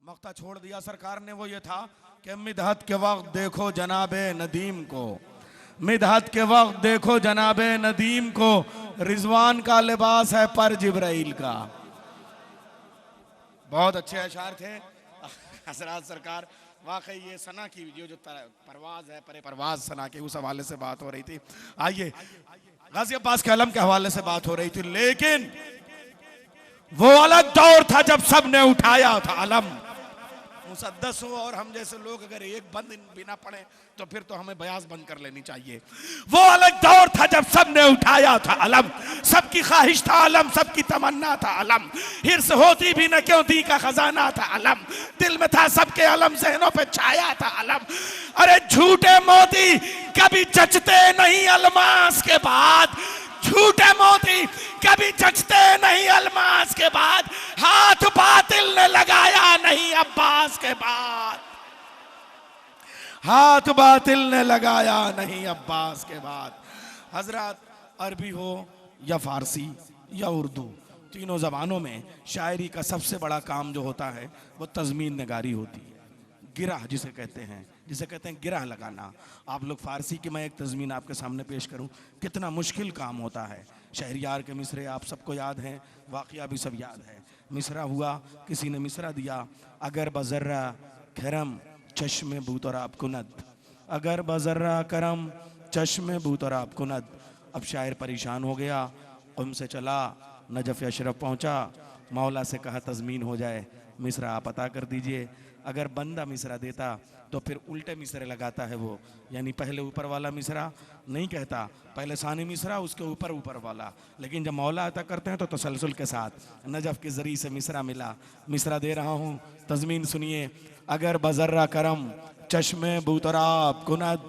मक्ता छोड़ दिया सरकार ने वो ये था कि मिदहत के वक्त देखो जनाबे नदीम को, मिदहत के वक्त देखो जनाबे नदीम को, रिजवान का लिबास है पर जिब्राइल का। बहुत अच्छे अशार थे हजरात सरकार। वाकई ये सना की जो परवाज है, परे परवाज सना के उस हवाले से बात हो रही थी। आइए गाजी अब्बास के अलम के हवाले से बात हो रही थी, लेकिन वो अलग दौर था जब सबने उठाया था अलम। मुसद्दस हो और हम जैसे लोग अगर एक बंद बिना पढ़े तो फिर तो हमें बयास बंद कर लेनी चाहिए। वो अलग दौर था जब सबने उठाया था अलम, सबकी ख्वाहिश था अलम, सबकी तमन्ना था अलम, हिर्स होती भी न क्यों दी का खजाना था अलम, दिल में था सबके अलम, ज़हनों पे छाया था अलम। अरे झूठे मोती कभी जचते नहीं अलमास के बाद, झूठे मोती कभी जचते नहीं अलमास के बाद, हाथ बातिल ने लगाया नहीं अब्बास के बाद, हाथ बातिल ने लगाया नहीं अब्बास के बाद। हजरत अरबी हो या फारसी या उर्दू, तीनों जबानों में शायरी का सबसे बड़ा काम जो होता है वो तज़मीन नगारी होती है, गिरह जिसे कहते हैं, जिसे कहते हैं गिरह लगाना। आप लोग फारसी की मैं एक तज़मीन आपके सामने पेश करूं, कितना मुश्किल काम होता है। शहरियार के मिसरे आप सबको याद हैं, वाक़या भी सब याद है। मिसरा हुआ, किसी ने मिसरा दिया, अगर बज़र्रा खरम चश्मे बूतराब कुनद, अगर बज़र्रा करम चश्मे बूतराब कुनद। अब शायर परेशान हो गया, क़ुम से चला नजफ़ अशरफ पहुँचा, मौला से कहा तज़मीन हो जाए, मिसरा आप अता कर दीजिए। अगर बंदा मिसरा देता तो फिर उल्टे मिसरे लगाता है वो, यानी पहले ऊपर वाला मिसरा नहीं कहता, पहले सानी मिसरा उसके ऊपर ऊपर वाला। लेकिन जब मौला अता करते हैं तो तसलसल के साथ नजफ़ के ज़रिए से मिसरा मिला। मिसरा दे रहा हूँ, तज़मीन सुनिए। अगर बज़र्रा करम चश्मे बूतराब कुनद,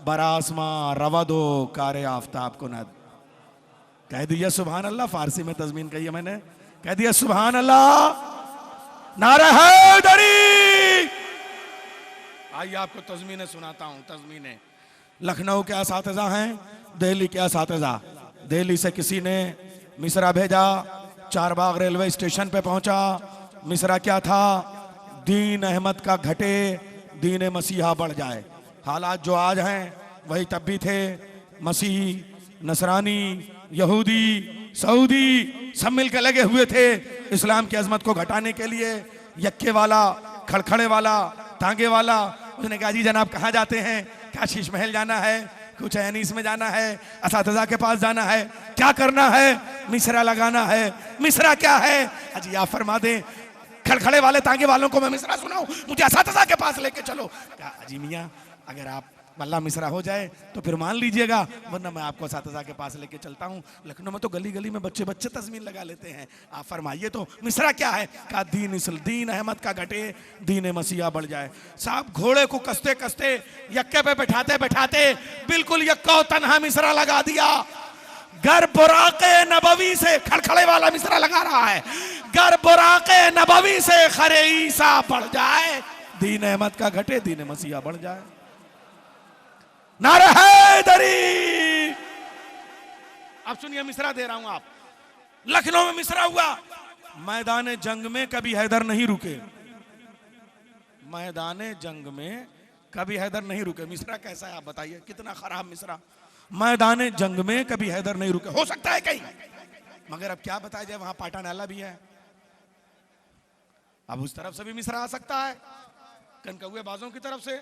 बरासमा रवदो कारे आफ्ताब कुनद। कह दिया सुभान अल्लाह, फारसी में तज़मीन कही है मैंने, कह दिया सुभान अल्लाह, नारा हैदरी। आइए आपको तज़मीनें सुनाता हूँ। तज़मीनें लखनऊ के असातिज़ा हैं, दिल्ली के असातिज़ा। दिल्ली से किसी ने मिसरा भेजा, चारबाग रेलवे स्टेशन पे पहुंचा। मिसरा क्या था? दीन अहमद का घटे दीन मसीहा बढ़ जाए। हालात जो आज हैं वही तब भी थे। मसीही, नसरानी, यहूदी, सऊदी सब मिलकर लगे हुए थे इस्लाम की अजमत को घटाने के लिए। यक्के वाला, खड़खड़े वाला, तांगे वाला, उसने कहा जी जनाब कहाँ जाते हैं? क्या शीश महल जाना है, कुछ अनीस में जाना है, असातिज़ा के पास जाना है, क्या करना है? मिसरा लगाना है। मिसरा क्या है? अजी आप फरमा दें, खड़खड़े वाले तांगे वालों को मैं मिसरा सुनाऊं, मुझे असातिज़ा के पास लेके चलो। क्या अजी मियाँ अगर आप मल्ला मिसरा हो जाए तो फिर मान लीजिएगा, वरना मैं आपको असातिज़ा के पास लेके चलता हूँ। लखनऊ में तो गली गली में बच्चे बच्चे तज़मीन लगा लेते हैं। आप फरमाइए तो मिसरा क्या है? कहा दीन अहमद का घटे दीन मसीहा बढ़ जाए। साहब घोड़े को कसते कसते यक्के पे बैठाते बैठाते बिल्कुल यक्का तन्हा मिसरा लगा दिया। गर बुराके नबवी से, खड़खड़े वाला मिसरा लगा रहा है, गर बुराके नबवी से खरे ईसा बढ़ जाए, दीन अहमद का घटे दीन मसीहा बढ़ जाए। नारा हैदरी। अब सुनिए मिसरा दे रहा हूं आप। लखनऊ में मिसरा हुआ, मैदान जंग में कभी हैदर नहीं रुके, मैदान जंग में कभी हैदर नहीं रुके। मिसरा कैसा है आप बताइए, कितना खराब मिसरा। मैदान जंग में कभी हैदर नहीं रुके, हो सकता है कहीं, मगर अब क्या बताया जाए, वहां पाटानाला भी है। अब उस तरफ से भी मिसरा आ सकता है, कनकौए बाजों की तरफ से।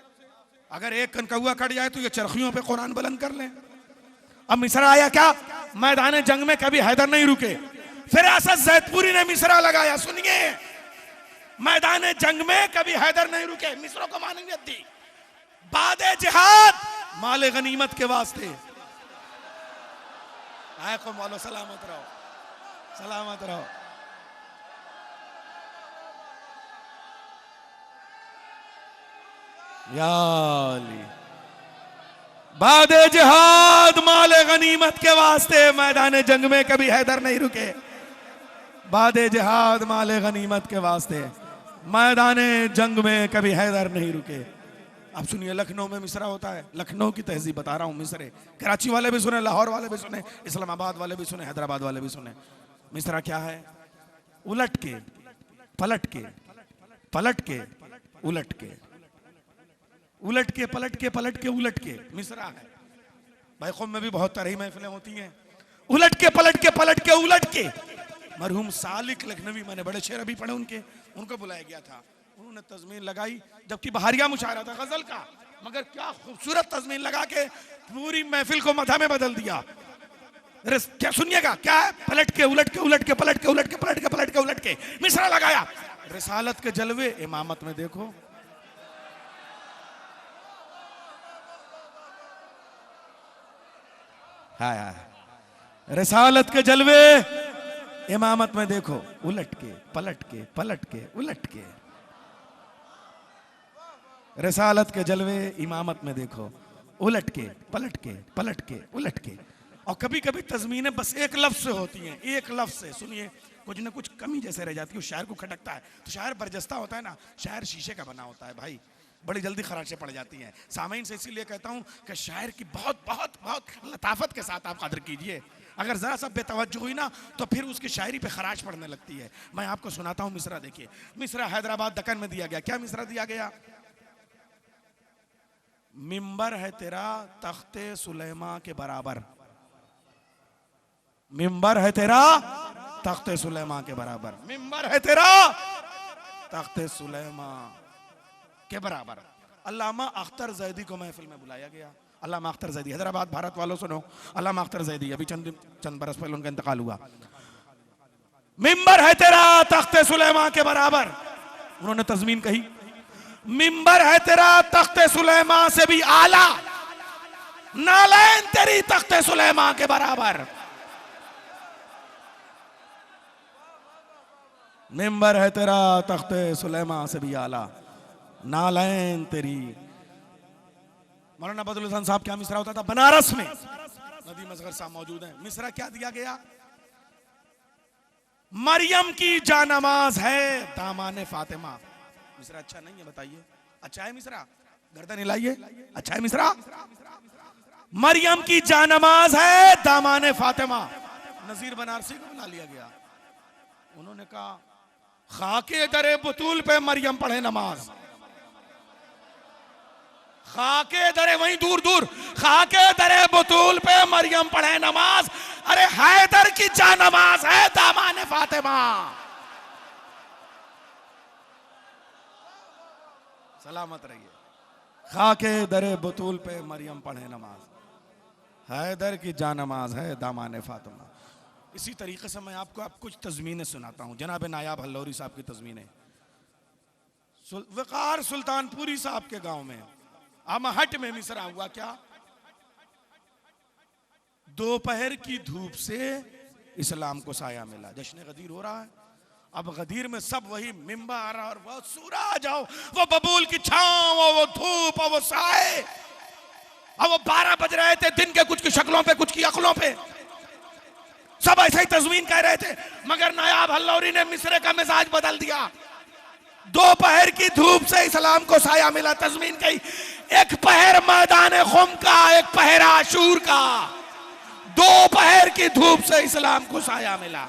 अगर एक कनकौआ कट जाए तो ये चरखियों पे कुरान बुलंद कर लें। अब मिसरा आया क्या? मैदान जंग में कभी हैदर नहीं रुके। फिरासत जैदपुरी ने मिसरा लगाया, सुनिए, मैदान जंग में कभी हैदर नहीं रुके। मिसरों को मानेंगे दी बादे जिहाद माले गनीमत के वास्ते। आए को बोलो सलामत रहो, सलामत रहो। या अली बादे जिहाद माले गनीमत के वास्ते मैदान जंग में कभी हैदर नहीं रुके। बादे जिहाद माले गनीमत के वास्ते मैदान जंग में कभी हैदर नहीं रुके। अब सुनिए, लखनऊ में मिसरा होता है, लखनऊ की तहजीब बता रहा हूँ। मिसरे कराची वाले भी सुने, लाहौर वाले भी सुने, इस्लामाबाद वाले भी सुने, हैदराबाद वाले भी सुने। मिसरा क्या है? उलट के, पलट के, पलट के उलट के, उलट के पलट के, पलट के उलट के मिसरा है भाई। क़ौम में भी बहुत तरह महफिलें होती हैं। उलट के पलट के, पलट के उलट के। मरहूम सालिक लखनवी, मैंने बड़े शेर अभी पढ़े उनके, उनको बुलाया गया था, उन्होंने तज़मीन लगाई, जबकि बहारिया मुशायरा था गजल का, मगर क्या खूबसूरत तज़मीन लगा के पूरी महफिल को मधा में बदल दिया। क्या सुनिएगा, क्या है? पलट के उलट के, उलट के पलट के, उलट के पलट के, पलट के उलट के मिसरा लगाया। रिसालत के जलवे इमामत में देखो, हाय हाय, रिसालत के जलवे इमामत में देखो, उलट के पलट के, पलट के उलट के। रिसालत के जलवे इमामत में देखो, उलट के पलट के, पलट के उलट के। और कभी कभी तज़मीनें बस एक लफ्ज से होती हैं, एक लफ्ज से। सुनिए, कुछ ना कुछ कमी जैसे रह जाती है, शायर को खटकता है, तो शायर बरजस्ता होता है ना, शायर शीशे का बना होता है भाई, बड़ी जल्दी खराशें पड़ जाती हैं। सामीन से इसीलिए कहता हूं कि शायर की बहुत बहुत बहुत लताफत के साथ आप कदर कीजिए। अगर जरा सा बेतवज्जो हुई ना तो फिर उसकी शायरी पे खराश पड़ने लगती है। मैं आपको सुनाता हूं मिसरा, देखिए। मिसरा हैदराबाद दक्कन में दिया गया। क्या मिसरा दिया गया? मिंबर है तेरा तख्ते सुलेमा के बराबर, मिंबर है तेरा तख्ते सुलेमा के बराबर, मिंबर है तेरा तख्ते सुलेमा के बराबर। अल्लामा अख्तर जैदी को महफिल में बुलाया गया। अल्लामा अख्तर जैदी, हैदराबाद, भारत वालों सुनो, अल्लामा अख्तर जैदी, अभी चंद बरस पहले उनका इंतकाल हुआ। मिंबर है तेरा तख्ते सुलेमा के बराबर, उन्होंने तज़मीन कही। मिंबर है तेरा तख्ते सुलेमा से भी आला, नालैन तेरी तख्ते सुलेमा के बराबर। मिंबर है तेरा तख्ते सुलेमा से भी आला, नालैन तेरी। मौलाना बदरुल हसन साहब क्या मिसरा होता था बनारस में, नदीम असगर साहब मौजूद हैं। मिसरा क्या दिया गया? मरियम की जानमाज है दामाने फातिमा। मिसरा अच्छा नहीं है, बताइए? अच्छा है मिसरा? गर्दन हिलाइए, अच्छा है मिसरा? मरियम की जानमाज है दामाने फातिमा। नजीर बनारसी को बुला लिया गया, उन्होंने कहा खाके दरे बुतूल पे मरियम पढ़े नमाज। खाके दरे, वहीं दूर दूर, खाके दरे बुतूल पे मरियम पढ़े नमाज। अरे हैदर की जानमाज है दामाने फातिमा। सलामत रहिए। खाके दरे बुतूल पे मरियम पढ़े नमाज, हैदर की जानमाज है दामाने फातिमा। इसी तरीके से मैं आपको कुछ तज़मीनें सुनाता हूं। जनाब नायाब हल्लौरी साहब की तज़मीनें। वकार सुल्तानपुरी साहब के गांव में अमहट में मिसरा हुआ। क्या? दोपहर की धूप से इस्लाम को साया मिला। जश्न गदीर हो रहा है। अब गदीर में सब वही मिंबर और वो सूरज, वो बबूल की छांव, वो धूप, वो साए। अब वो 12 बज रहे थे दिन के, कुछ की शक्लों पे, कुछ की अक्लों पे, सब ऐसे ही तज़मीन कह रहे थे। मगर नायाब हल्लौरी ने मिसरे का मिजाज बदल दिया। दोपहर की धूप से इस्लाम को साया मिला। तज़मीन कही, एक पहर मैदान खुम का, एक पहर आशूर का, दोपहर की धूप से इस्लाम को साया मिला।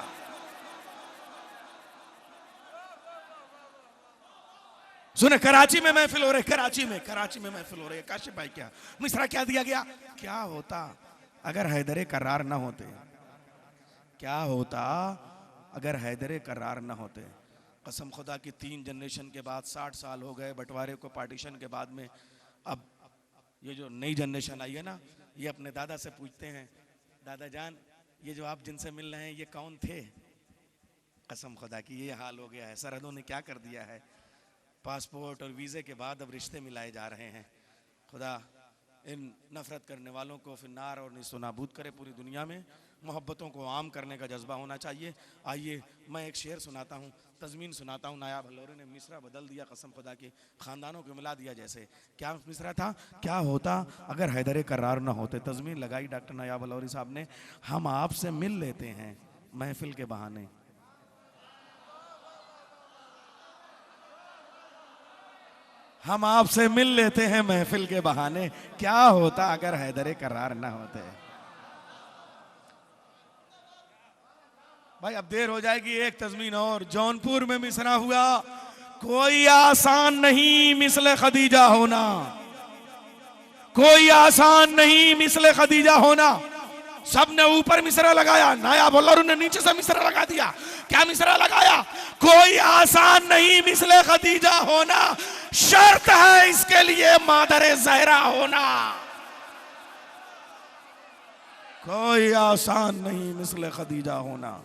सुने, कराची में महफिल हो रही, कराची में महफिल हो रही है। काशिफ भाई, क्या मिसरा क्या दिया गया? क्या होता अगर हैदर करार न होते? क्या होता अगर हैदर करार न होते? कसम खुदा की 3 जनरेशन के बाद 60 साल हो गए बंटवारे को, पार्टीशन के बाद में। अब ये जो नई जनरेशन आई है ना, ये अपने दादा से पूछते हैं, दादा जान ये जो आप जिनसे मिल रहे हैं ये कौन थे? कसम खुदा की ये हाल हो गया है। सरहदों ने क्या कर दिया है। पासपोर्ट और वीज़े के बाद अब रिश्ते मिलाए जा रहे हैं। खुदा इन नफरत करने वालों को फिन्नार और निस्तनाबूद करे पूरी दुनिया में। मोहब्बतों को आम करने का जज्बा होना चाहिए। आइए मैं एक शेर सुनाता हूँ, तज़मीन सुनाता हूँ। नायाब हल्लौरी ने मिसरा बदल दिया, कसम खुदा की, ख़ानदानों को मिला दिया जैसे। क्या मिसरा था? क्या होता अगर हैदर करार न होते? तज़मीन लगाई डॉक्टर नायाब हल्लौरी साहब ने। हम आपसे मिल लेते हैं महफिल के बहाने, हम आपसे मिल लेते हैं महफिल के बहाने। क्या होता अगर हैदर करार न होते? भाई अब देर हो जाएगी। एक तज़मीन और। जौनपुर में मिसरा हुआ। कोई आसान नहीं मिसले खदीजा होना, कोई आसान नहीं मिसले खदीजा होना। सबने ऊपर मिसरा लगाया, नायाब और ने नीचे से मिसरा लगा दिया। क्या मिसरा लगाया? कोई आसान नहीं मिसले खदीजा होना, शर्त है इसके लिए मादरे ज़हरा होना। कोई आसान नहीं मिसले खदीजा होना,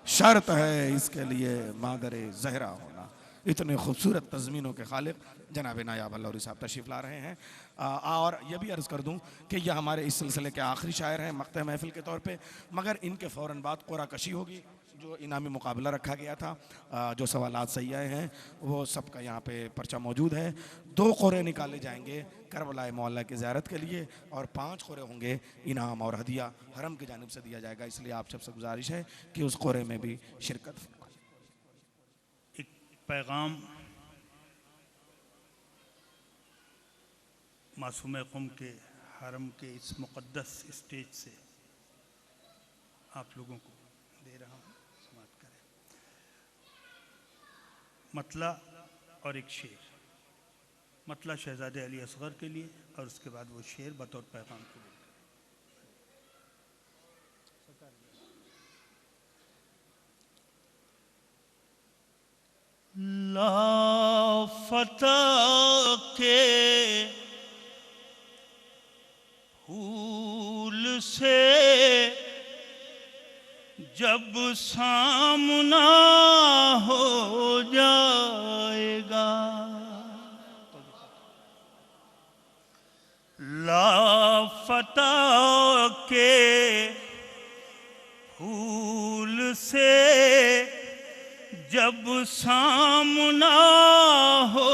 शर्त है इसके लिए मादरे ज़हरा होना। इतने खूबसूरत तज़मीनों के खालिक जनाब नायाब अल्लाहुरी साहब तशरीफ़ ला रहे हैं। और यह भी अर्ज़ कर दूं कि यह हमारे इस सिलसिले के आखिरी शायर हैं मक़ते महफ़िल के तौर पे, मगर इनके फ़ौरन बाद क़ुरा कशी होगी, जो इनामी मुकाबला रखा गया था। जो सवालात सही आए हैं वो सबका यहाँ पे पर्चा मौजूद है। 2 क़ुरे निकाले जाएंगे करबला मौला की ज़ियारत के लिए, और 5 क़ुरे होंगे इनाम और हदिया हरम की जानिब से दिया जाएगा। इसलिए आप सबसे गुजारिश है कि उस क़ुरे में भी शिरकत। एक पैगाम मासूम क़ौम के हरम के इस मुक़द्दस स्टेज से आप लोगों को दे रहा हूँ, समाअत करें। मतला और एक शेर। मतला शहज़ादे अली असग़र के लिए और उसके बाद वो शेर बतौर पैगाम कबूल करें। लाफ़ता के फूल से जब सामना हो जाएगा, लाफ़ता के फूल से जब सामना हो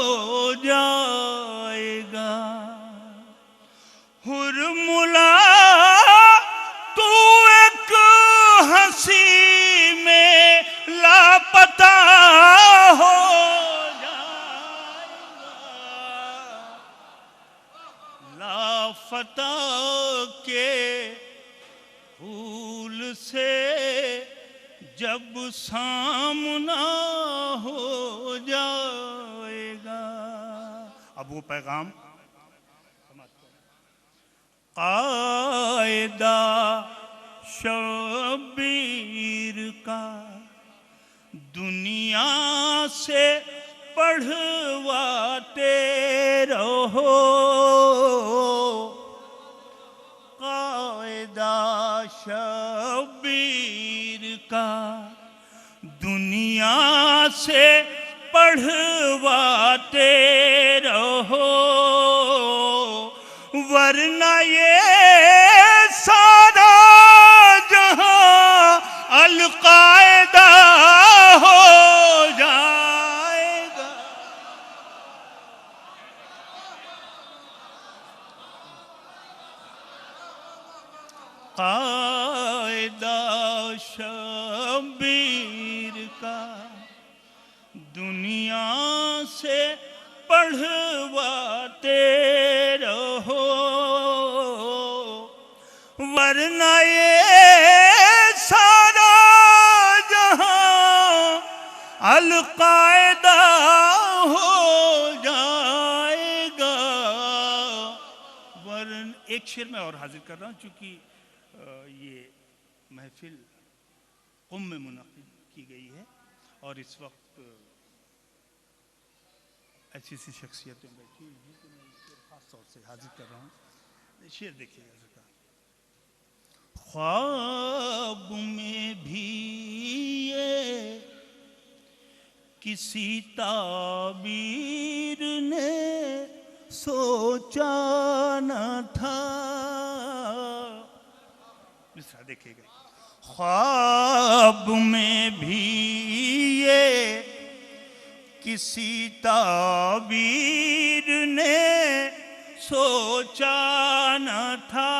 जाएगा, हुर्मुला तू एक हंसी में लापता हो जाएगा, लापता के फूल से जब सामना हो जाएगा। अब वो पैगाम कायदा शबीर का दुनिया से पढ़वाते रहो, कायदा शबीर का दुनिया से पढ़वाते रहो, वरना ये सारा जहां अलकायदा हो जाएगा। कायदा शबीर का दुनिया से पढ़वाते रहो, वरना ये सारा जहां अलकायदा हो जाएगा। वरन एक शेर में और हाजिर कर रहा हूँ, चूँकि ये महफिल क़ुम में मुनक़िद की गई है और इस वक्त ऐसी सी शख्सियतें बैठी हुई हैं, तो मैं शेर ख़ास तौर से हाजिर कर रहा हूँ। शेर देखिएगा ज़रा। ख्वाब में भी ये किसी ताबीर ने सोचा न था, मिसरा देखिएगा। ख्वाब में भी ये किसी ताबीर ने सोचा न था,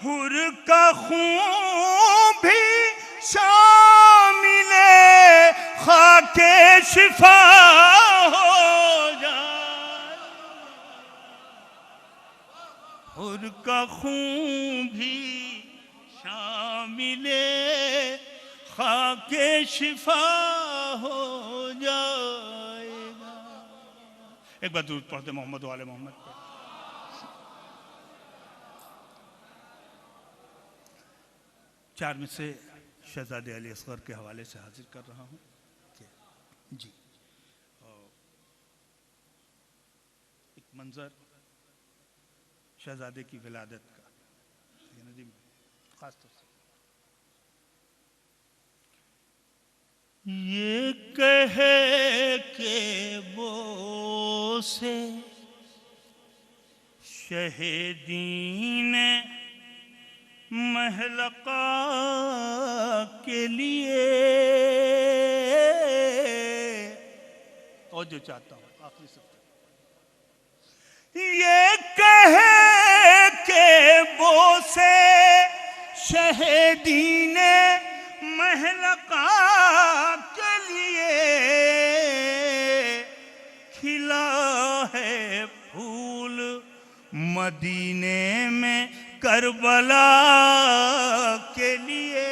हुर का खून भी शामिले खाके शिफा हो जाए, हुर का खून भी शामिले खाके शिफा हो जाए। एक बार दुरूद पढ़ते मोहम्मद वाले मोहम्मद पर। चार में से शहजादे अली असगर के हवाले से हाजिर कर रहा हूँ जी। एक मंजर शहजादे की विलादत का खास तौर से ये कहे के वो से शहीदीन महलका के लिए और जो चाहता हूँ आखिरी सब ये कहे के वो से शहीदीन महलका के लिए खिला है फूल मदीने में करबला के लिए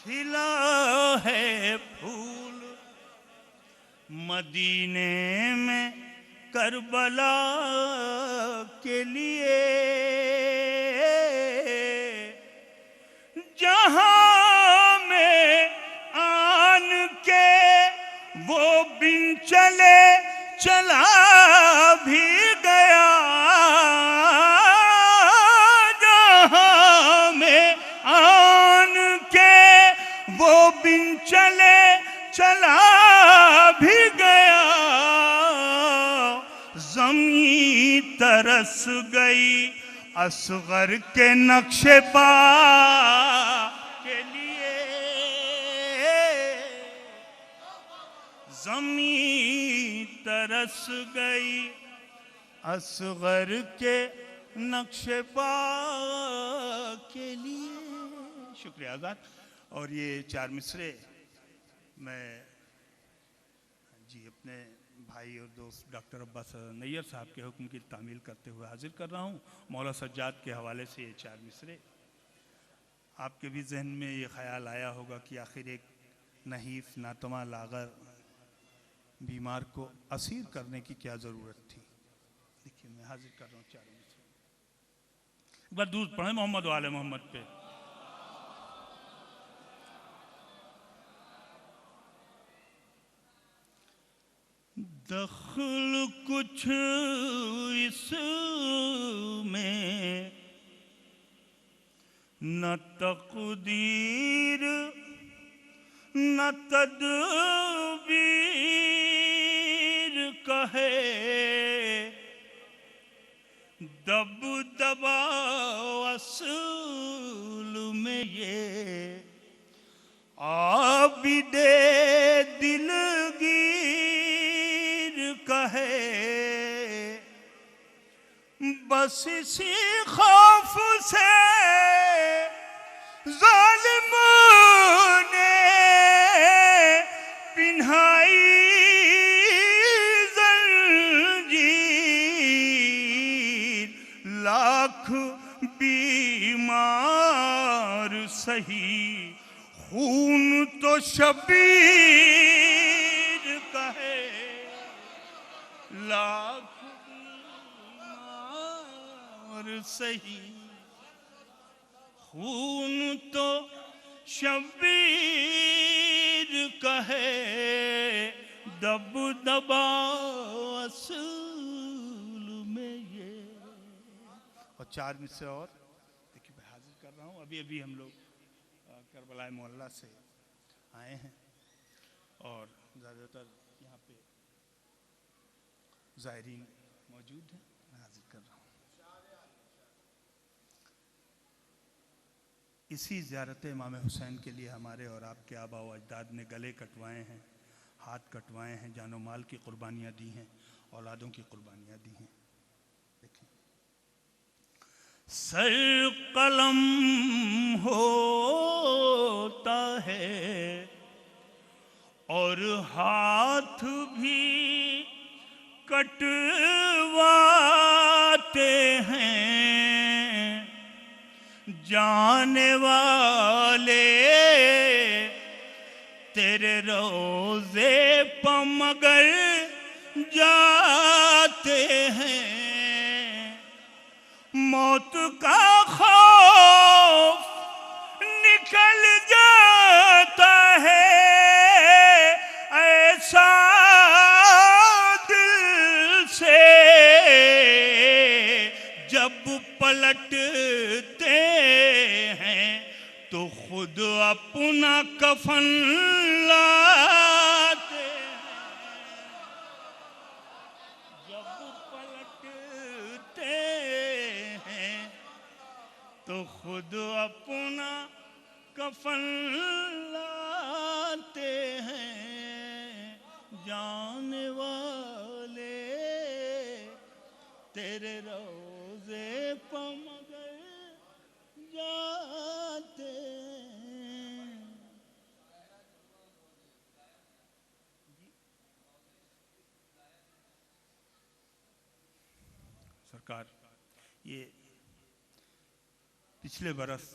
खिला है फूल मदीने में करबला के लिए जहां में आन के वो बिन चले चला भी गया जहां में आन के वो बिन चले चला भी गया ज़मीं तरस गई असगर के नक्शे पा के लिए ज़मीं तरस गई असगर के नक्शे पा के लिए। शुक्रिया आज़ाद। और ये चार मिसरे मैं जी अपने भाई और दोस्त डॉक्टर अब्बास नैयर साहब के हुक्म की तामील करते हुए हाजिर कर रहा हूँ। मौला सज्जाद के हवाले से ये चार मिसरे। आपके भी जहन में ये ख्याल आया होगा कि आखिर एक नहीफ नातमा लागर बीमार को असीर करने की क्या ज़रूरत थी। देखिए मैं हाजिर कर रहा हूँ चार मिसरे। एक बार दूध पढ़े मोहम्मद वाले मोहम्मद पे। दखल कुछ इसमें न तकदीर न तदबीर कहे दब दबा असूल में ये आबिदे दिलगीर कहे बस इसी खौफ से जालिमों ने पिन्हाई जंजीर लाख बीमार सही खून तो शबीर कहे लाख बीमार सही खून तो शबीर कहे दब दबा असूल में ये। और चार में से और देखिए मैं हाजिर कर रहा हूँ। अभी अभी हम लोग करबला मोहल्ला से आए हैं और ज़्यादातर यहाँ पे ज़ायरीन मौजूद हैं। मैं हाजिर कर रहा हूँ। इसी ज़ियारत इमाम हुसैन के लिए हमारे और आपके आबा व अजदाद ने गले कटवाए हैं, हाथ कटवाए हैं, जानो माल की कुर्बानियाँ दी हैं, औलादों की कुर्बानियाँ दी हैं। देखिए सर कलम होता है और हाथ भी कटवाते हैं जाने वाले तेरे रोजे पर मगर जाते हैं, मौत का खौफ निकल जाता है, ऐसा दिल से जब पलटते हैं तो खुद अपना कफन लाते हैं। जब पलटते हैं तो खुद अपना कफन लाते हैं। जाने वाले तेरे रोजे पर मगर जाते हैं। सरकार, ये पिछले बरस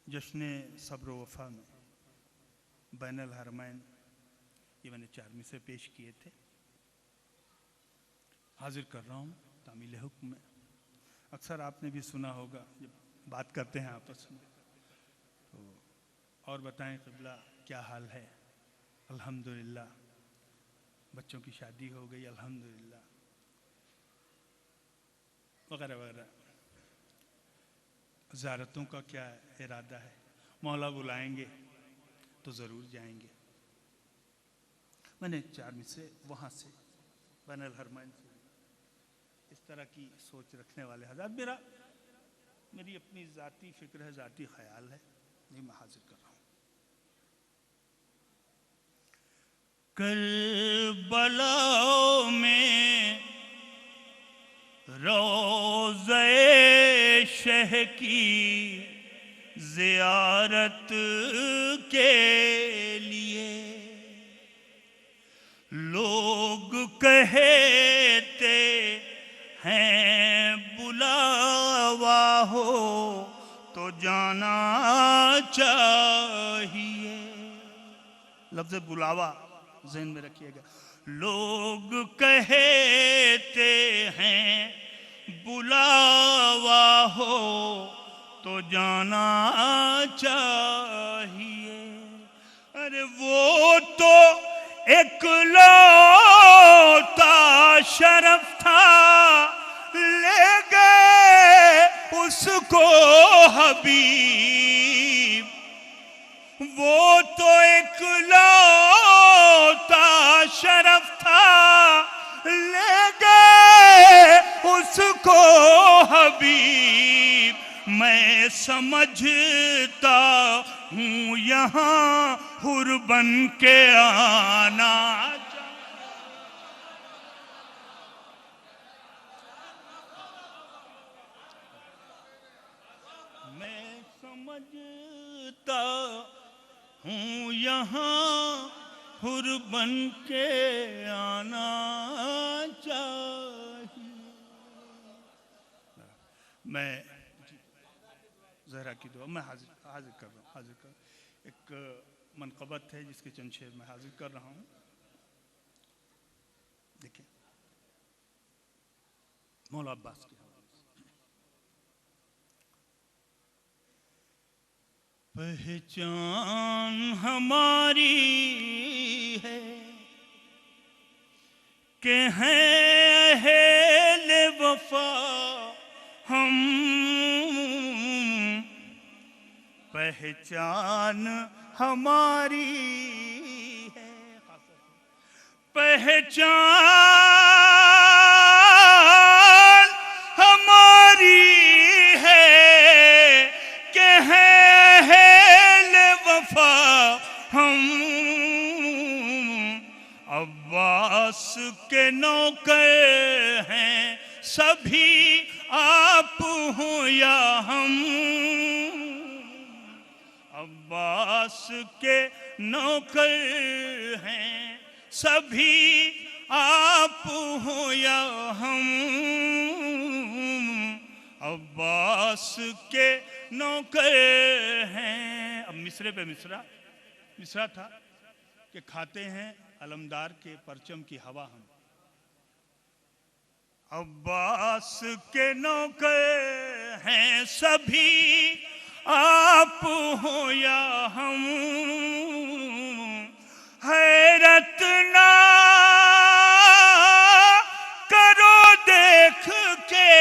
जश्न सब्र वफा में बैनुल हरमैन ये मैंने 4वीं से पेश किए थे, हाजिर कर रहा हूँ तामील हुक्म में। अक्सर आपने भी सुना होगा जब बात करते हैं आपस में तो और बताएं क़िबला क्या हाल है, अल्हम्दुलिल्लाह बच्चों की शादी हो गई अल्हम्दुलिल्लाह, वगैरह वगैरह। ज़ियारतों का क्या इरादा है, मौला बुलाएंगे तो ज़रूर जाएंगे। मैंने 4वीं से वहाँ से बैनुल हरमैन से इस तरह की सोच रखने वाले हज़रात, मेरी अपनी ज़ाती फ़िक्र है, ज़ाती ख्याल है, नहीं मैं हाजिर कर रहा हूँ। करबला में रोज़े शह की ज़ियारत के लिए लोग कहते हैं बुलावा हो तो जाना चाहिए। लफ्ज़ बुलावा ज़हन में रखिएगा। लोग कहते हैं बुलावा हो तो जाना चाहिए। अरे वो तो एक लौता शरफ था, ले गए उसको हबीब। वो तो एक लौता शरफ था, ले गए उसको हबीब। मैं समझता हूँ यहाँ हुर बन के आना। मैं समझता हूँ यहाँ हुर बन के आना चाहिए। मैं ज़हरा की दुआ मैं हाजिर कर रहा हूँ, एक मनक़बत है जिसके चंद शेर मैं हाजिर कर रहा हूँ। देखिए मौला अब्बास के पहचान हमारी है कि हैं अहले वफा हम। पहचान हमारी है, पहचान हमारी है कि हैं अहले वफा हम। अब्बास के नौकर हैं सभी आप हो या हम। अब्बास के नौकर हैं सभी आप हो या हम। अब्बास के नौकर हैं। अब मिसरे पे मिसरा था कि खाते हैं अलमदार के परचम की हवा हम। अब्बास के नौकर हैं सभी, आप हो या हम, हैरत ना करो देख के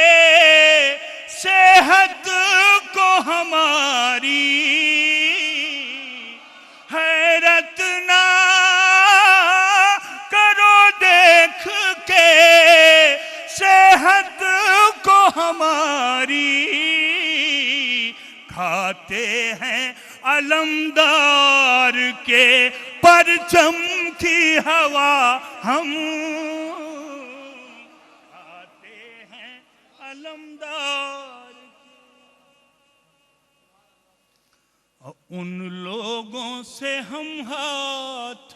सेहत को हमारी, हैरत ना करो देख के सेहत को हमारी, खाते हैं अलमदार के परचम की हवा हम, खाते हैं अलमदार की। और उन लोगों से हम हाथ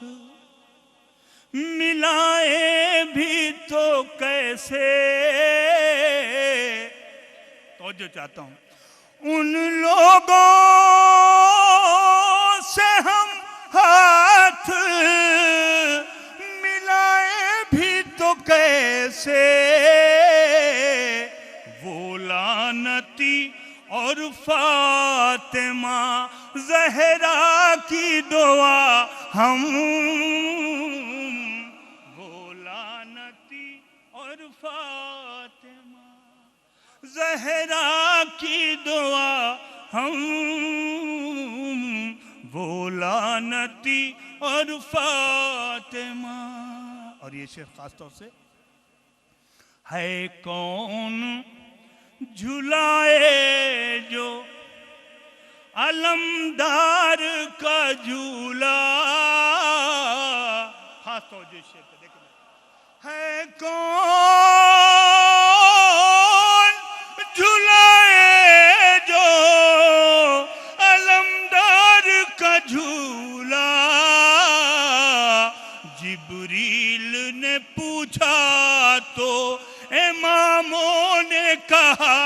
मिलाए भी तो कैसे, तो जो चाहता हूं, उन लोगों से हम हाथ मिलाए भी तो कैसे, वो लानती और फातिमा ज़हरा की दुआ हम, फातिमा ज़हरा की दुआ हम, वो लानती और फातिमा। और ये शेर खास तौर से है कौन झुलाए जो अलमदार का झूला, खास तौर से शेर पे देखिए, है कौन झुलाए जो अलमदार का झूला, जिब्रील ने पूछा तो इमामों ने कहा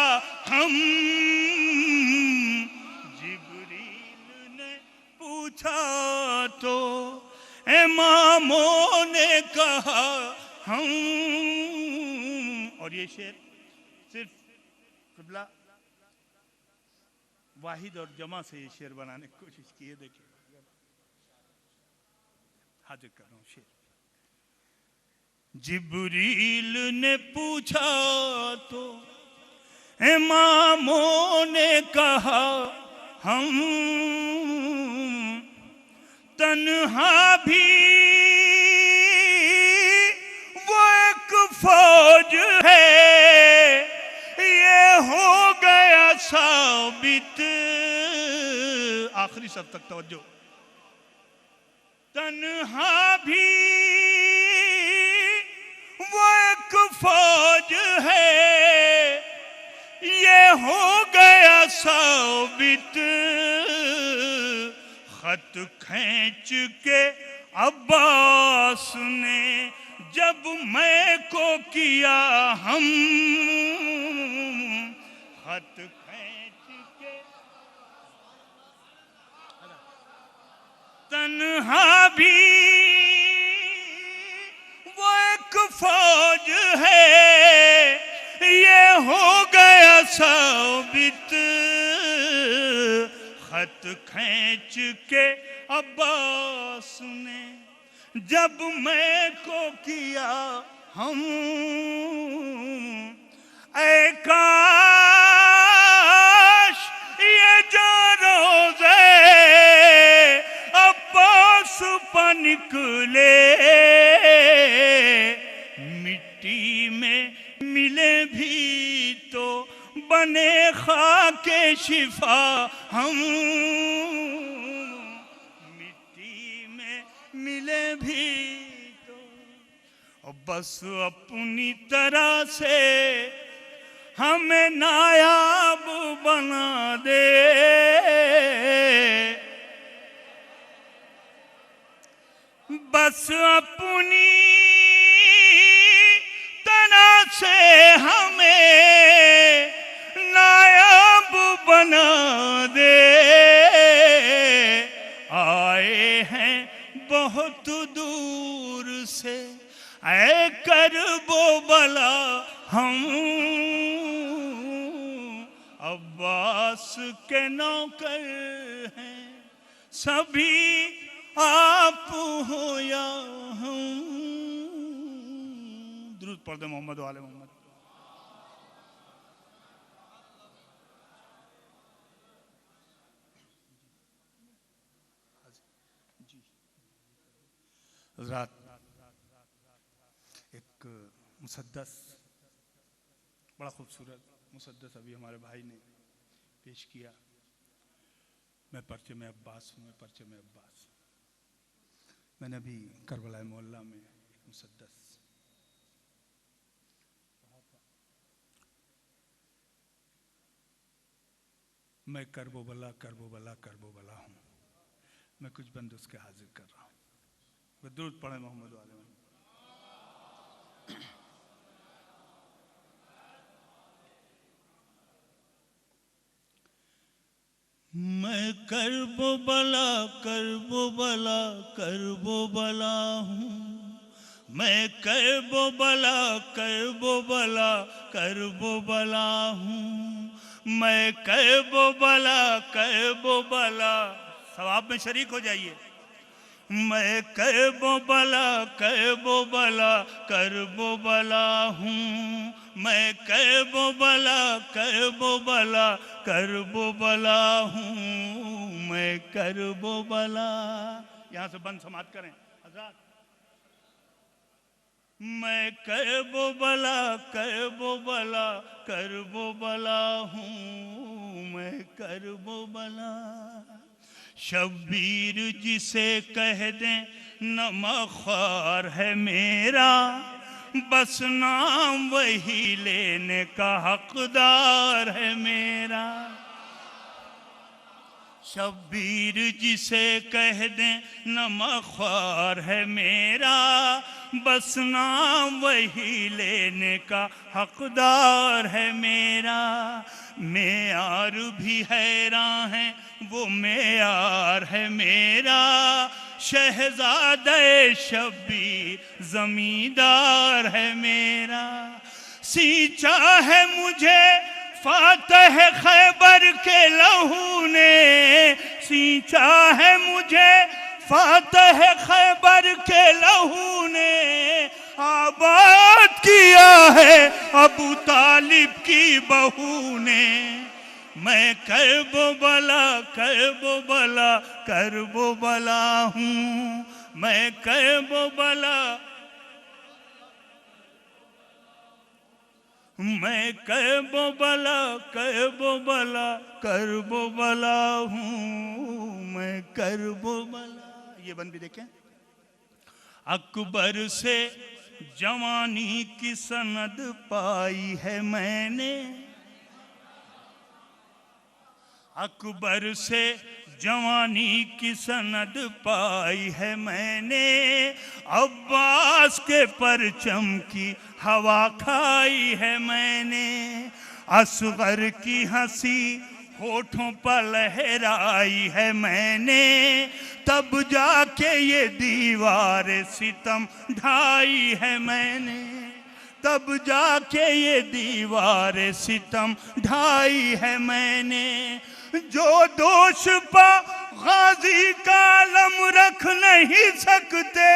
हम, जिब्रील ने पूछा तो इमामों ने कहा हम। और ये शेर सिर्फ क़िबला वाहिद और जमा से ये शेर बनाने की कोशिश की है। देखिए हाजिर कर रहा हूं शेर। जिब्रील ने पूछा तो इमामों ने कहा हम, तन्हा भी फौज है, ये हो गया साबित। आखिरी शब्द तक तवज्जो। तन्हा भी वो एक फौज है, ये हो गया साबित। खत खींच के अब्बास ने जब मैं को किया हम, खत खींच के तन्हा भी वो एक फौज है, ये हो गया साबित। खत खींच के अब्बास ने जब मैं को किया हम, ऐ काश ये जो रोज़े अब्बास पर निकले, मिट्टी में मिले भी तो बने खाके शिफा हम, मिले भी तो बस अपनी तरह से हमें नायाब बना दे। बस अपनी तरह से हमें नायाब बना हैं बहुत दूर से, ऐ करबो बला हम अब्बास के नौकर हैं, सभी आप हो या हम। दुरूद पढ़ दे मोहम्मद वाले मोहम्मद। रात एक मुसद्दस, बड़ा खूबसूरत मुसद्दस अभी हमारे भाई ने पेश किया। मैं पर्चे में अब्बास हूँ, मैं पर्चे में अब्बास। मैंने अभी करबला मोहल्ला में एक मुसद्दस मैं करबो बला करबो बला करबो बला हूँ, मैं कुछ बंद उसके हाजिर कर रहा हूँ। दुरूद पढ़े मोहम्मद वाले। मैं करबो बला करबो बला करबो बला हूँ, मैं करबो बला करबो बला करबो बला हूँ, मैं करबो बला करबो बला। सवाब में शरीक हो जाइए। मैं करबो बला करबो बला करबो बला हूँ, मैं करबो बला करबो बला करबो बला हूँ, मैं करबो बला। यहाँ से बंद समाप्त करें हज़रात। मैं करबो बला करबो बला करबो बला हूँ, मैं करबो बला। शब्बीर जिसे कह दें नमख़्वार है मेरा, बस नाम वही लेने का हकदार है मेरा। शब्बीर जिसे कह दें नमख़्वार है मेरा, बस नाम वही लेने का हकदार है मेरा। मेयार भी हैरान है वो मेयार है मेरा, शहज़ादे शब्बीर ज़मींदार है मेरा। सींचा है मुझे फातह खैबर के लहू ने, सींचा है मुझे फातह खैबर के लहू ने, आबाद किया है अबू तालिब की बहू ने। मैं करबो बला करबो बला करबो बला हूँ, मैं करबो बला मैं करबो बला करबो बला करबो बला हूँ, मैं करबो बला। ये बंद भी देखें। अकबर से जवानी की सनद पाई है मैंने, अकबर से जवानी की सनद पाई है मैंने, अब्बास के परचम की हवा खाई है मैंने। असगर की हंसी होठों पर लहराई है मैंने, तब जाके ये दीवार सितम ढाई है मैंने, तब जाके ये दीवार सितम ढाई है मैंने। जो दोष पा गाजी का लम रख नहीं सकते,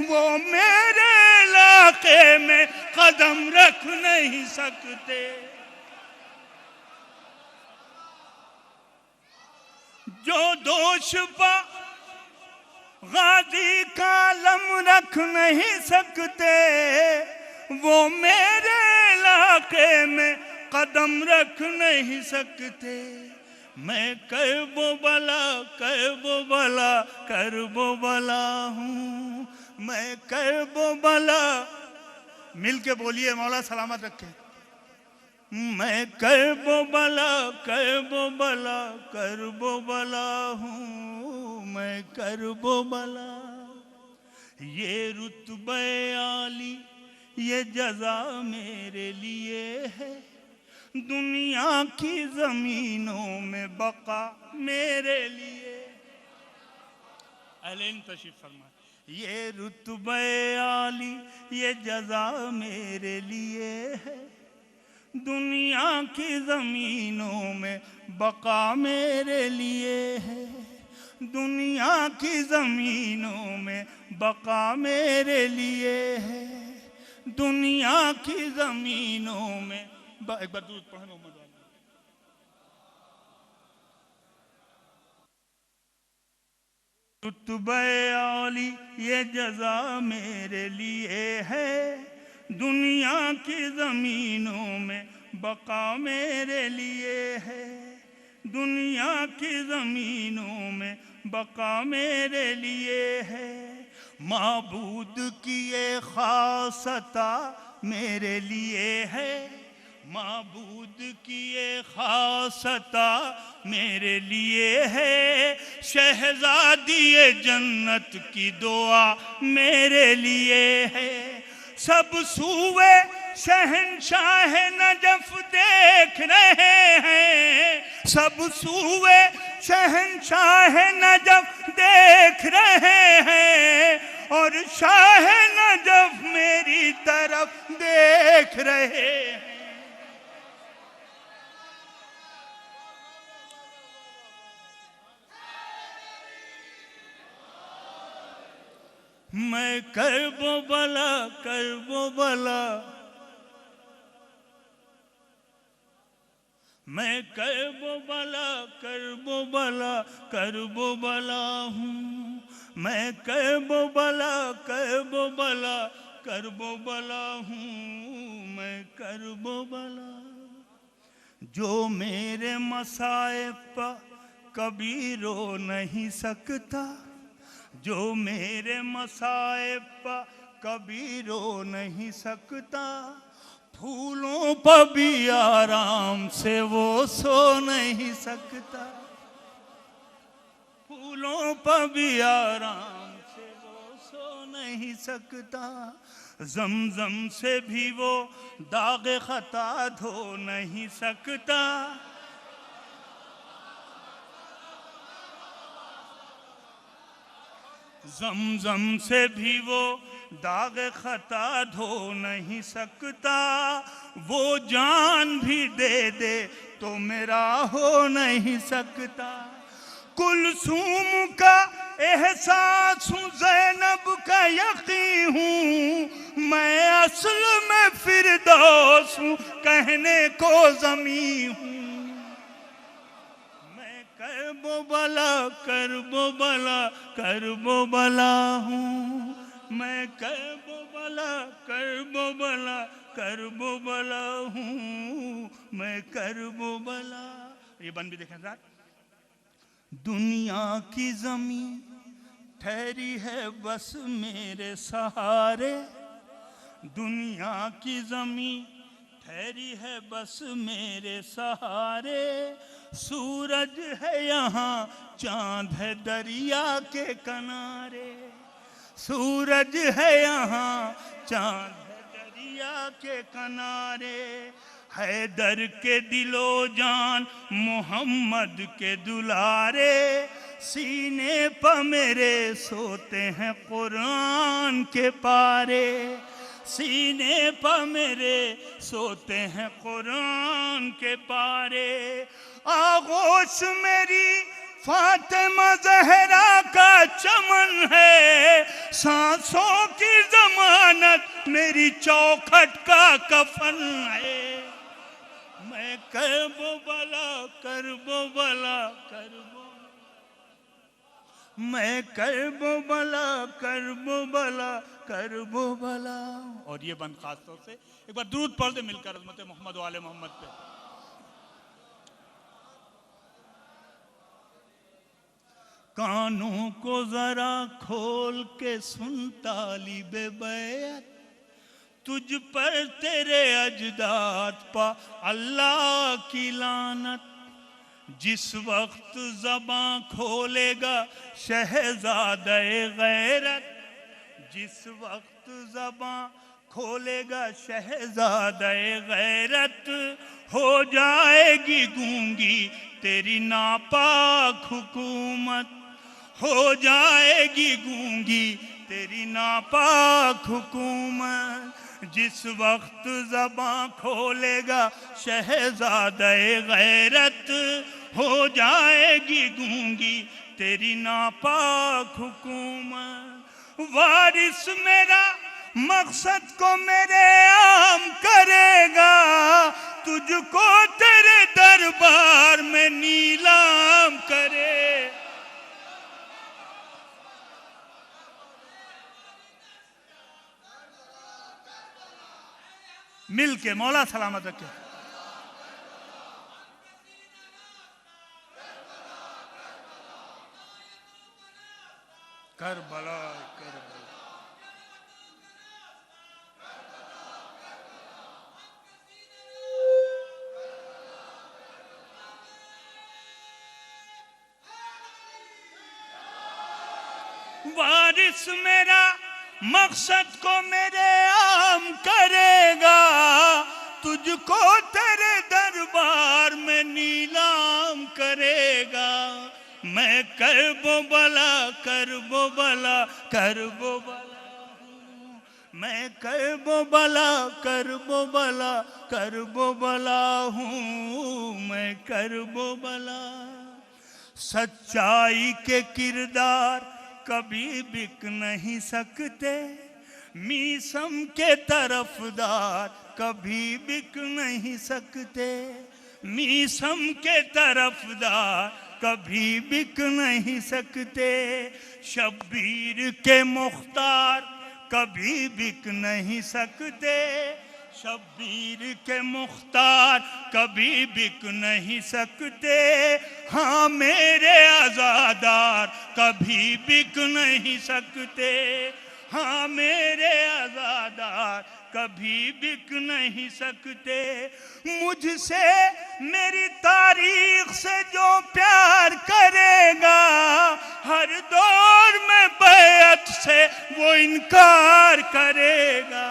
वो मेरे इलाके में कदम रख नहीं सकते। जो दोष पा गाजी का लम रख नहीं सकते, वो मेरे इलाके में कदम रख नहीं सकते। मैं करबो बला करबो बला करबो बला हूँ, मैं करबो बला। मिल के बोलिए मौला सलामत रखे। मैं करबो बला करबो बला करबो बला हूँ, मैं करबो बला। ये रुतबे आली ये जजा मेरे लिए है, दुनिया की जमीनों में बका मेरे लिए। अहलेन तशरीफ फरमा। ये रुतबे आली ये जजा मेरे लिए है, दुनिया की ज़मीनों में बका मेरे लिए है, दुनिया की ज़मीनों में बका मेरे लिए है, दुनिया की ज़मीनों में एक बार दूध पढ़ो मोहम्मद वाले। रुतबे आली ये जजा मेरे लिए है, दुनिया की ज़मीनों में बका मेरे लिए है, दुनिया की ज़मीनों में बका मेरे लिए है, माबूद की ये खासता मेरे लिए है, माबूद की ये खासता मेरे लिए है, शहजादी ये जन्नत की दुआ मेरे लिए है, सब सूवे शहंशाह नजफ देख रहे हैं, सब सूवे शहंशाह नजफ देख रहे हैं, और शाह नजफ मेरी तरफ देख रहे हैं। मैं करबो बला करबो बला, मैं करबो बला करबो बला करबो बला हूँ, मैं करबो बला करबो बला करबो बला हूँ, मैं करबो बला। जो मेरे मसाइब पर कभी रो नहीं सकता, जो मेरे मसाइब पर कभी रो नहीं सकता, फूलों पर भी आराम से वो सो नहीं सकता, फूलों पर भी आराम से वो सो नहीं सकता, ज़मज़म से भी वो दाग खता धो नहीं सकता, ज़मज़म से भी वो दाग खता धो नहीं सकता, वो जान भी दे दे तो मेरा हो नहीं सकता, कुलसूम का एहसास हूँ, ज़ैनब का यकीन हूँ, मैं असल में फिरदौस हूँ, कहने को ज़मी हूँ, करबो बला करबो बला करबो बला हूँ, मैं करबो बला करबो बला करबो बला हूँ, मैं करबो बला। ये बन भी देखें साथ। दुनिया की ज़मीन ठहरी है बस मेरे सहारे, दुनिया की ज़मीन ठहरी है बस मेरे सहारे, सूरज है यहाँ चांद है दरिया के किनारे, सूरज है यहाँ चांद है दरिया के किनारे, हैदर के दिलो जान मोहम्मद के दुलारे, सीने पर मेरे सोते हैं कुरान के पारे, सीने पर मेरे सोते हैं कुरान के पारे, आगोश मेरी फातिमा ज़हरा का चमन है, सांसों की ज़मानत मेरी चौखट का कफन है, मैं करबो बला करबो बला करबो, मैं करबो बला करबो बला करबो बला। और ये बंद खास तौर से एक बार दुरूद पढ़ दे मिलकर अज़मत मोहम्मद वाले मोहम्मद पे। कानों को जरा खोल के सुन तालिबे बैत, तुझ पर तेरे अजदाद पा अल्लाह की लानत, जिस वक्त ज़बां खोलेगा शहज़ादे गैरत, जिस वक्त ज़बां खोलेगा शहज़ादे गैरत, हो जाएगी गूंगी तेरी नापाक हुकूमत, हो जाएगी गूंगी तेरी नापाक हुकूमत। जिस वक्त ज़बां खोलेगा शहज़ादे गैरत, हो जाएगी गूंगी तेरी नापाक हुकूमत। वारिस मेरा मकसद को मेरे आम करेगा, तुझको तेरे दरबार में नीलाम करे। मिल के मौला सलामत रखे। करबला करबला वारिस मेरा मकसद को मेरे आम करेगा, तुझको तेरे दरबार में नीलाम करेगा। मैं करबो बला करबो बला करबो बला हूँ, मैं करबो बला करबो बला करबो बला हूँ, मैं करबो बला। सच्चाई के किरदार कभी बिक नहीं सकते, मीसम के तरफदार कभी बिक नहीं सकते, मीसम के तरफदार कभी बिक नहीं सकते। शब्बीर के मुख्तार कभी बिक नहीं सकते, शब्बीर के मुख्तार कभी बिक नहीं सकते। हाँ मेरे आज़ादार कभी बिक नहीं सकते, हाँ मेरे आज़ादार कभी बिक नहीं सकते। मुझसे मेरी तारीख से जो प्यार करेगा, हर दौर में बैअत से वो इनकार करेगा।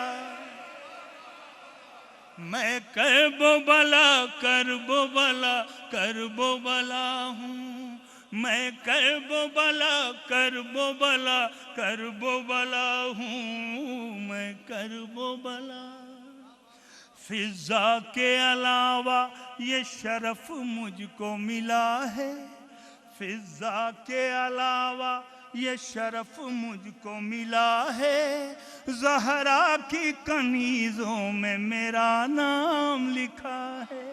मैं करबो बला करबो बला करबो बला हूँ, मैं करबो बला करबो बला करबो बला हूँ, मैं करबो बला। फिजा के अलावा ये शरफ मुझको मिला है, फिजा के अलावा ये शरफ मुझको मिला है। ज़हरा की कनीज़ों में मेरा नाम लिखा है,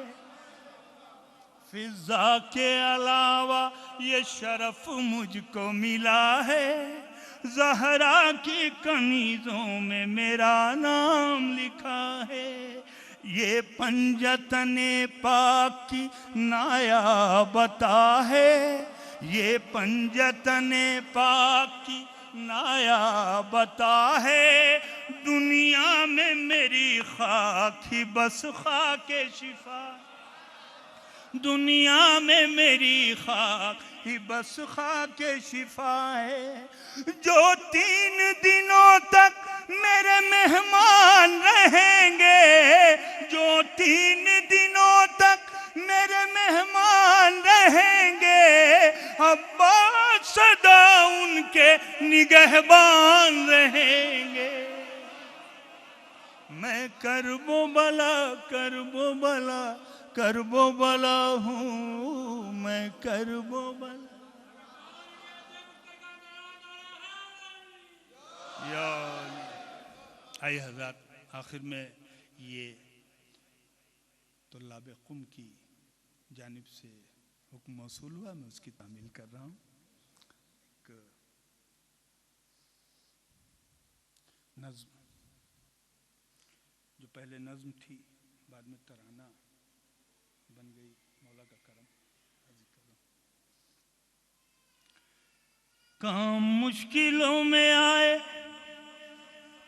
फिजा के अलावा ये शरफ मुझको मिला है। ज़हरा की कनीज़ों में मेरा नाम लिखा है। ये पंजतने पाक की नायाबता है, ये पंजतने पाक की नायाबता है। दुनिया में मेरी खाक ही बस खाके शिफा, दुनिया में मेरी खाक ही बस खाके शिफा है। जो 3 दिनों तक मेरे मेहमान रहेंगे, जो 3 दिनों तक मेरे मेहमान रहेंगे, अब्बास सदा उनके निगहबान रहेंगे। मैं करबो बला करबो बला करबो बला हूँ, मैं करबो बला। या आइए हज़रात, आखिर में ये तुल्लाब क़ुम की जानिब से हुक्म मौसूल हुआ, मैं उसकी तामील कर रहा हूँ। नज़्म जो पहले नज़्म थी, बाद में तराना बन गई, मौला का करम। काम मुश्किलों में आए,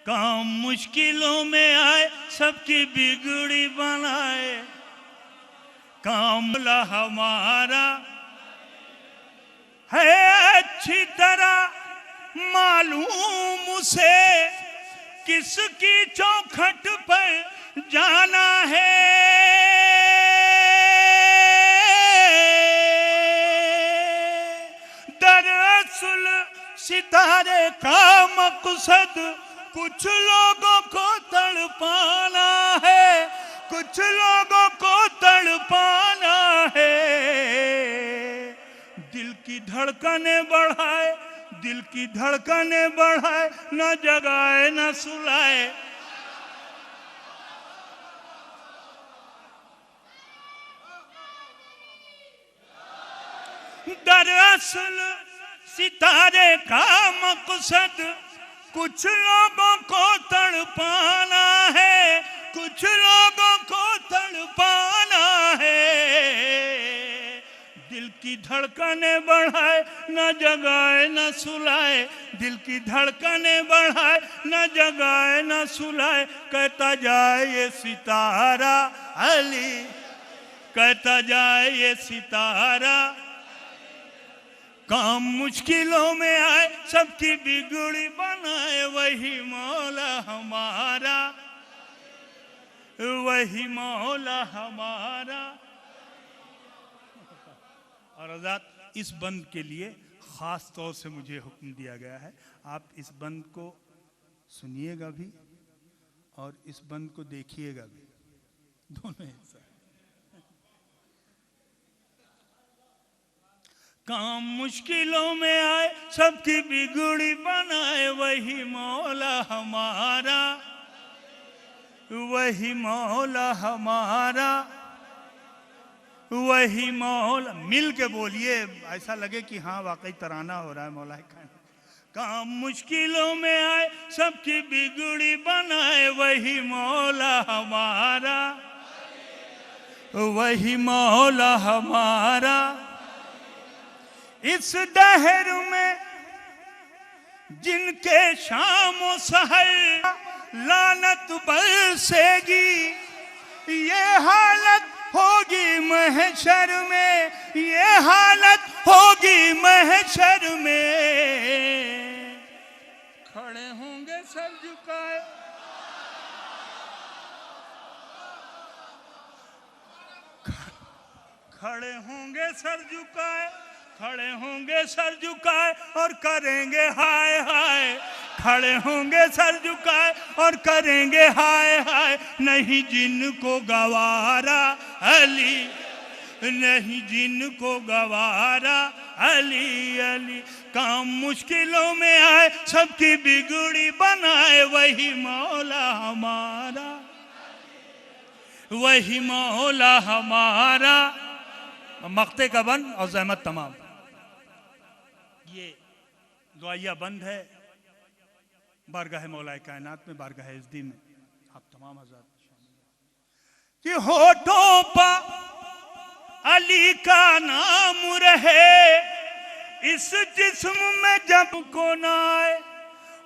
काम मुश्किलों में आए, सबकी बिगड़ी बनाए। कामला हमारा है अच्छी तरह मालूम उसे, किसकी चौखट पर जाना है। दरअसल सितारे का मकसद कुछ लोगों को तड़पाना है, कुछ लोगों को तड़पाना है। दिल की धड़कनें बढ़ाए, दिल की धड़कनें बढ़ाए, न जगाए न सुलाए। दरअसल सितारे का मकसद कुछ लोगों को तड़पाना है, कुछ लोगों को तड़पाना है। दिल की धड़कनें बढ़ाए, न जगाए न सुलाए। दिल की धड़कनें बढ़ाए, न जगाए न सुलाए। कहता जाए ये सितारा अली, कहता जाए ये सितारा। काम मुश्किलों में आए, सबकी बिगड़ी बनाए, वही मौला हमारा, वही मौला हमारा। और आजाद, इस बंद के लिए खास तौर से मुझे हुक्म दिया गया है, आप इस बंद को सुनिएगा भी और इस बंद को देखिएगा भी, दोनों एक साथ। काम मुश्किलों में आए, सबकी बिगड़ी बनाए, वही मौला हमारा, वही मौला हमारा, वही मौला। मिल के बोलिए, ऐसा लगे कि हाँ वाकई तराना हो रहा है मौला का। काम मुश्किलों में आए, सबकी बिगड़ी बनाए, वही मौला हमारा, वही मौला हमारा। इस दहर में जिनके शाम सहर लानत बरसेगी, ये हालत होगी महशर में, ये हालत होगी महशर में। खड़े होंगे सर झुकाए, खड़े होंगे सर झुकाए, खड़े होंगे सर झुकाए और करेंगे हाय हाय। खड़े होंगे सर झुकाए और करेंगे हाय हाय। नहीं जिनको गवारा अली, नहीं जिनको गवारा अली अली। काम मुश्किलों में आए, सबकी बिगड़ी बनाए, वही मौला हमारा, वही मौला हमारा। मक्ते का बंद और ज़हमत तमाम। ये दुआया बंद है बारगाह मौलाए कायनात में, बारगाह इज़्दी में। आप तमाम हज़रात कि होठों पर अली का नाम रहे, इस जिस्म में जब को ना आए,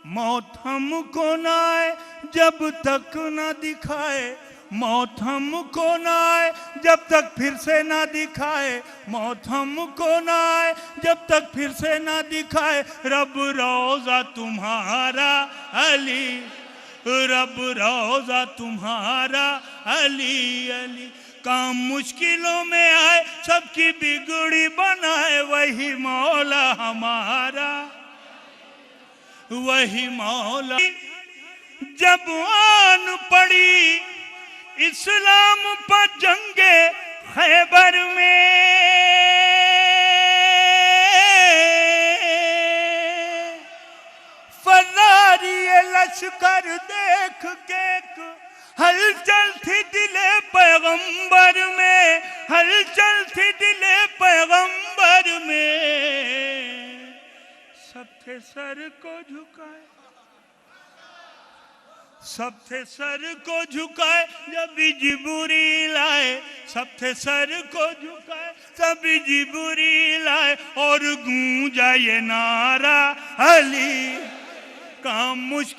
मौत हमको ना आए जब तक ना दिखाए, मौत हमको ना आए जब तक फिर से ना दिखाए, मौत हमको ना आए जब तक फिर से ना दिखाए। रब रोज़ा तुम्हारा अली, रब रोज़ा तुम्हारा अली अली। काम मुश्किलों में आए, सबकी बिगड़ी बनाए, वही मौला हमारा, वही मौला। जब आन पड़ी इस्लाम पर जंगे खैबर में, फरारी लश्कर देख के हलचल थी दिले पैगंबर में, हलचल थी दिले पैगंबर में। सब थे सर को झुकाए, सब थे सर को झुकाए जब जिब्रील आए, सब थे सर को झुकाए तब जिब्रील आए। और गूंजा ये नारा अली, काम मुश्किल